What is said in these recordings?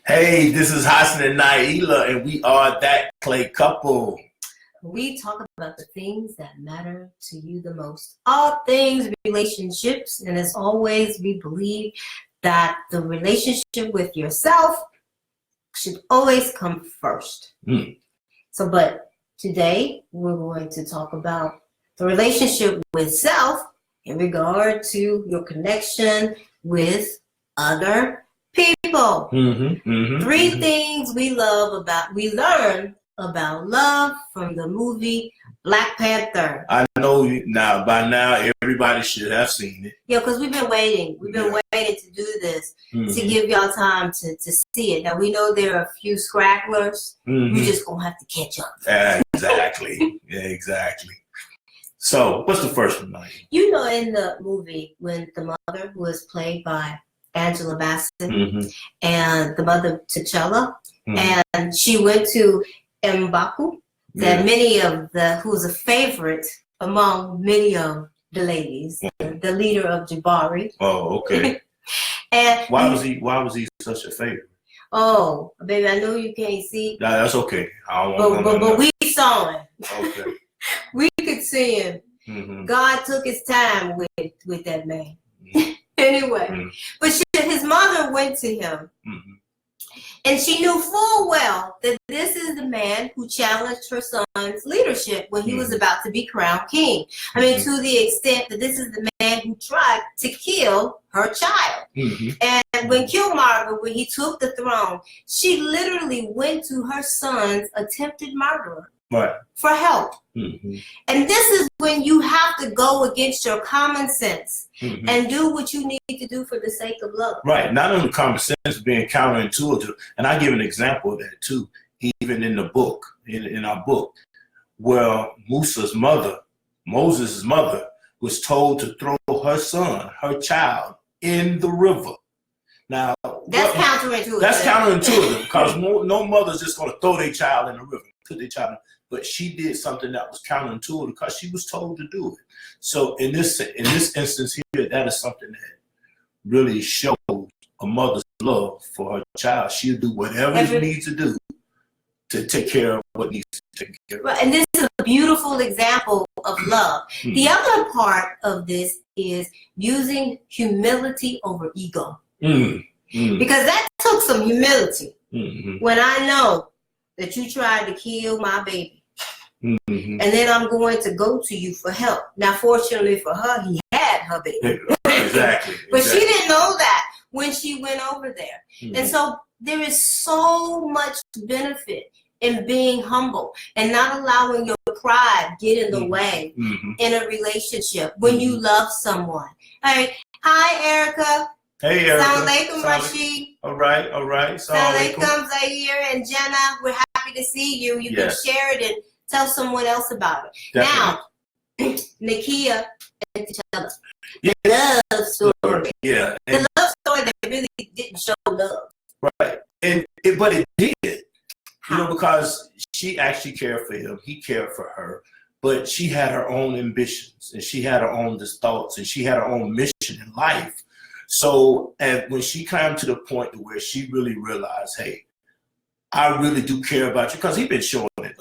Hey, this is Hassan and Naila, and we are that clay couple. We talk about the things that matter to you the most. All things relationships, and as always, we believe that the relationship with yourself should always come first. But today we're going to talk about the relationship with self in regard to your connection with other people. Three things we learn about love from the movie Black Panther. I know by now everybody should have seen it. Yeah, because we've been waiting. We've been waiting to do this, to give y'all time to see it. Now, we know there are a few scragglers. We just going to have to catch up. Exactly. Exactly. So, what's the first one, Mike? You know, in the movie, when the mother was played by Angela Bassett and the mother T'Challa, and she went to M'Baku, who was a favorite among many of the ladies, the leader of Jabari. Oh, okay. And why was he such a favorite? Oh, baby, I know you can't see. Nah, that's okay. But we saw him. Okay. We could see him. God took his time with that man. Anyway, but his mother went to him. And she knew full well that this is the man who challenged her son's leadership when he was about to be crowned king. I mean, to the extent that this is the man who tried to kill her child. And when Killmonger, when he took the throne, she literally went to her son's attempted murderer for help. And this is when you have to go against your common sense and do what you need to do for the sake of love. Right. Not only common sense, being counterintuitive. And I give an example of that too, even in the book, in our book, where Moses' mother, was told to throw her child, in the river. Now, that's counterintuitive. That's counterintuitive because no mother's just going to throw their child in the river, put their child in. But she did something that was counterintuitive because she was told to do it. So in this instance here, that is something that really shows a mother's love for her child. She'll do whatever she needs to do to take care of what needs to be taken care of. Right, and this is a beautiful example of love. The other part of this is using humility over ego. Because that took some humility. When I know that you tried to kill my baby, and then I'm going to go to you for help. Now, fortunately for her, he had her baby. Exactly. But she didn't know that when she went over there. And so there is so much benefit in being humble and not allowing your pride get in the way in a relationship when you love someone. All right. Hi, Erica. Hey, Erica. Assalamu alaikum, Rashid. All right. Assalamu alaikum, Zaire and Jenna. We're happy to see you. You can share it and tell someone else about it. Definitely. Now, Nakia and T'Challa. The love story. Yeah. The love story that really didn't show love. Right. But it did. You know, because she actually cared for him. He cared for her. But she had her own ambitions and she had her own thoughts and she had her own mission in life. So when she came to the point where she really realized, hey, I really do care about you, because he'd been showing it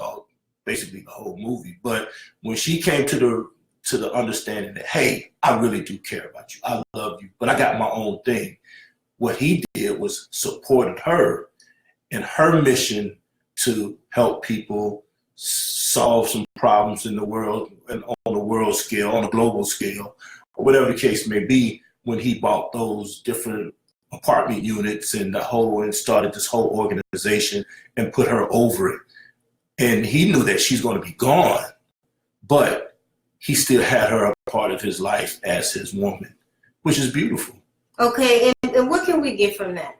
basically the whole movie. But when she came to the understanding that, hey, I really do care about you, I love you, but I got my own thing. What he did was supported her in her mission to help people solve some problems in the world and on the world scale, on a global scale, or whatever the case may be. When he bought those different apartment units and started this whole organization and put her over it. And he knew that she's going to be gone, but he still had her a part of his life as his woman, which is beautiful. Okay, and what can we get from that?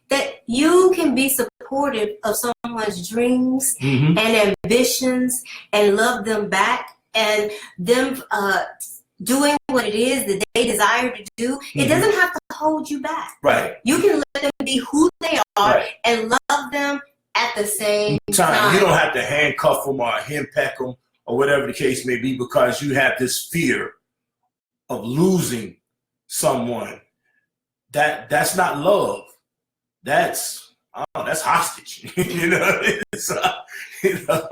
That you can be supportive of someone's dreams and ambitions and love them back, and them doing what it is that they desire to do. It doesn't have to hold you back. Right. You can let them be who they are and love them at the same time. You don't have to handcuff them or henpeck them or whatever the case may be, because you have this fear of losing someone. That's not love. That's oh, that's hostage. you know, you know.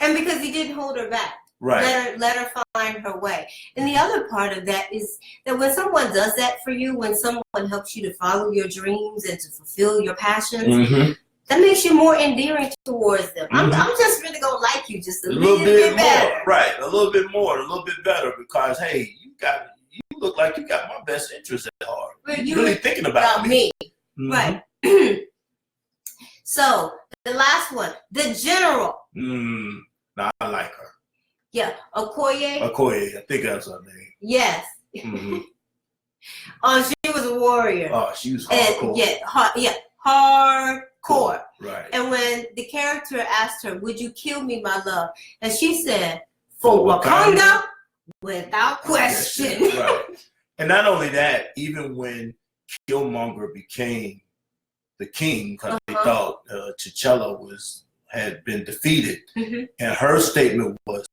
And because he didn't hold her back. Right. Let her find her way. And the other part of that is that when someone does that for you, when someone helps you to follow your dreams and to fulfill your passions, that makes you more endearing towards them. I'm just really gonna like you just a little bit better. More, right? A little bit more, a little bit better, because hey, you look like you got my best interest at heart. You're really thinking about me. Right? So the last one, the general. Now I like her. Yeah, Okoye. I think that's her name. Yes. Oh, she was a warrior. Oh, she was hardcore. And hardcore. Right. And when the character asked her, "Would you kill me, my love?" and she said, "For Wakanda, without question." Right. And not only that, even when Killmonger became the king, because they thought T'Challa had been defeated, and her statement was,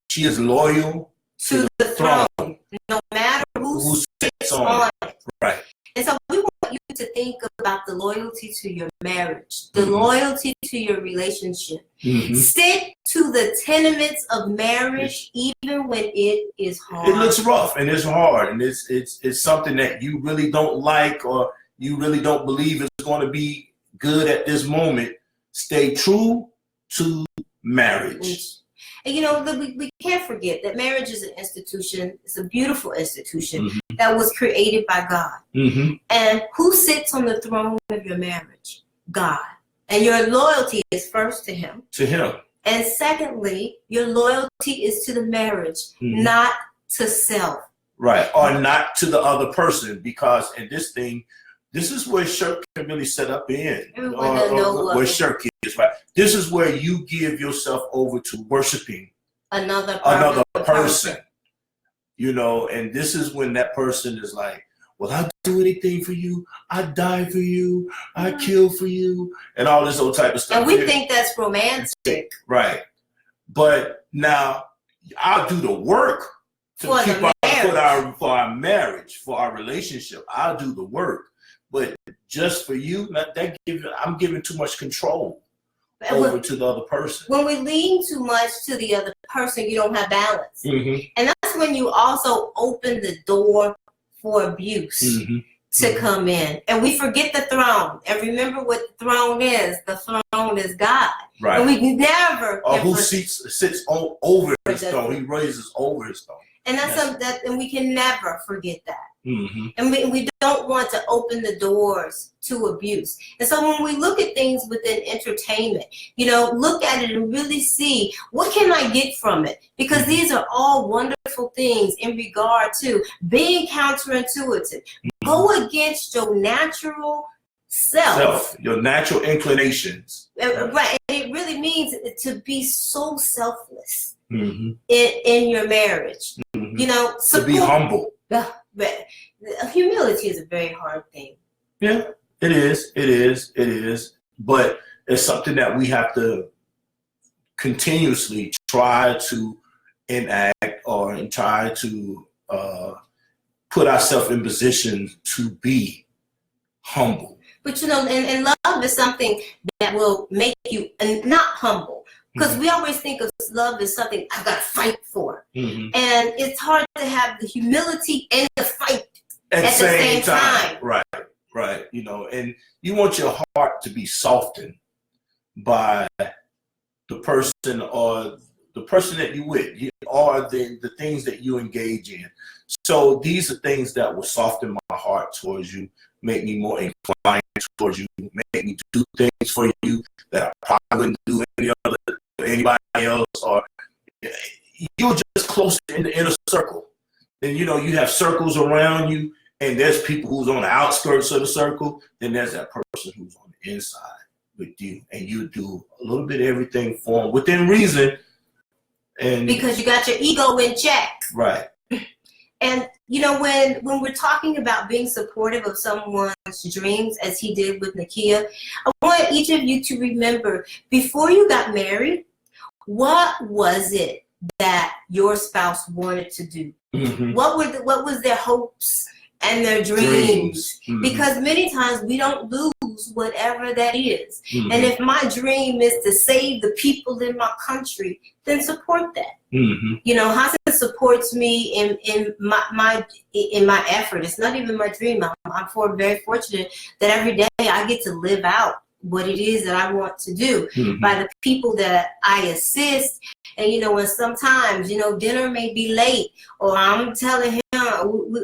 she is loyal to the throne, no matter who sits on it. Right. And so we want you to think about the loyalty to your marriage, the loyalty to your relationship. Stick to the tenements of marriage, even when it is hard. It looks rough and it's hard, and it's something that you really don't like, or you really don't believe is going to be good at this moment. Stay true to marriage. And you know, we can't forget that marriage is an institution. It's a beautiful institution that was created by God. And who sits on the throne of your marriage? God. And your loyalty is first to him. To him. And secondly, your loyalty is to the marriage, not to self. Right. Or not to the other person, because in this is where shirk can really set up in. Where shirk is, right? This is where you give yourself over to worshiping another person. You know, and this is when that person is like, well, I'll do anything for you. I die for you. I kill for you. And all this old type of stuff. And we think that's romantic. Right. But now I'll do the work to keep for our marriage, for our relationship. I'll do the work. But just for you, I'm giving too much control over to the other person. When we lean too much to the other person, you don't have balance. And that's when you also open the door for abuse to come in. And we forget the throne. And remember what the throne is. The throne is God. Right. And we never... who sits over his throne. He raises over his throne. And that's and we can never forget that. And we don't want to open the doors to abuse. And so when we look at things within entertainment, you know, look at it and really see, what can I get from it? Because these are all wonderful things in regard to being counterintuitive. Go against your natural self. Your natural inclinations. Right. And it really means to be so selfless in your marriage. You know, to be humble. Humility is a very hard thing. Yeah, it is. But it's something that we have to continuously try to enact or try to put ourselves in position to be humble. But you know, and love is something that will make you not humble. Because we always think of love as something I've got to fight for. And it's hard to have the humility and the fight at the same time. Right. You know, and you want your heart to be softened by the person or the person that you're with, or the things that you engage in. So these are things that will soften my heart towards you, make me more inclined towards you, make me do things for you that I probably wouldn't do anybody else, or you're just close in the inner circle. And you know, you have circles around you, and there's people who's on the outskirts of the circle, then there's that person who's on the inside with you, and you do a little bit of everything for them within reason. And because you got your ego in check. Right. And you know, when we're talking about being supportive of someone's dreams, as he did with Nakia, I want each of you to remember, before you got married, what was it that your spouse wanted to do? What was their hopes and their dreams? Because many times we don't lose choose whatever that is. And if my dream is to save the people in my country, then support that. You know, Hassan supports me in my effort. It's not even my dream. I'm very fortunate that every day I get to live out what it is that I want to do by the people that I assist. And, you know, when sometimes, you know, dinner may be late, or I'm telling him,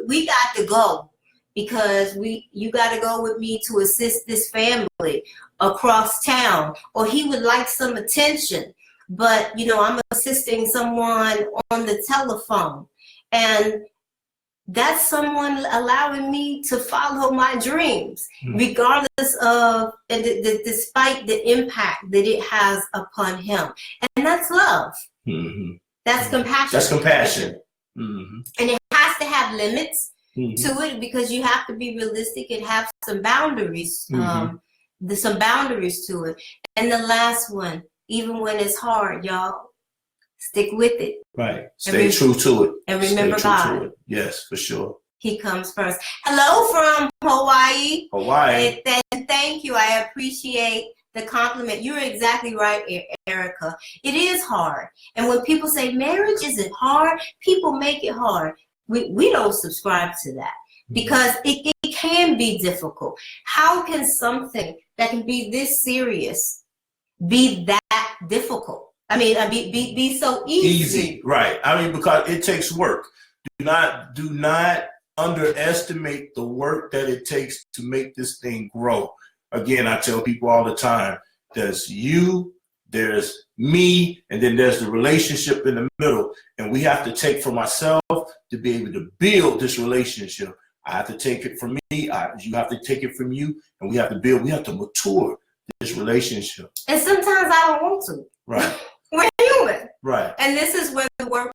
we got to go because you got to go with me to assist this family across town, or he would like some attention, but, you know, I'm assisting someone on the telephone, and that's someone allowing me to follow my dreams, regardless of, despite the impact that it has upon him. And that's love. That's compassion. That's compassion. And it has to have limits to it, because you have to be realistic and have some boundaries. Some boundaries to it. And the last one, even when it's hard, y'all, stick with it. Right. Stay true to it. And remember God. Yes, for sure. He comes first. Hello from Hawaii. Hawaii. And thank you. I appreciate the compliment. You're exactly right, Erica. It is hard. And when people say marriage isn't hard, people make it hard. We don't subscribe to that, because it can be difficult. How can something that can be this serious be that difficult? I mean, be so easy. Right. I mean, because it takes work. Do not underestimate the work that it takes to make this thing grow. Again, I tell people all the time, there's you, there's me, and then there's the relationship in the middle. And we have to take from myself to be able to build this relationship. I have to take it from me. You have to take it from you. And we have to build, we have to mature this relationship. And sometimes I don't want to. Right. We're human. Right. And this is where the work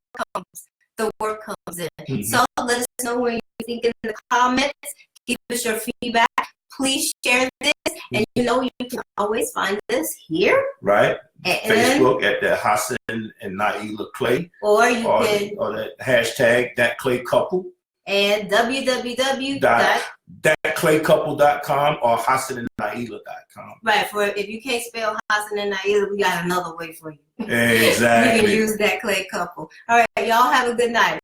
comes in. So let us know what you think in the comments. Give us your feedback. Please share this. And you know, you can always find us here. Right. Facebook at the Hassan and Naila Clay. Or you can. Or that hashtag, that Clay Couple. And www.thatclaycouple.com or HassanandNaila.com. Right. For if you can't spell Hassan and Naila, we got another way for you. Exactly. You can use That Clay Couple. All right. Y'all have a good night.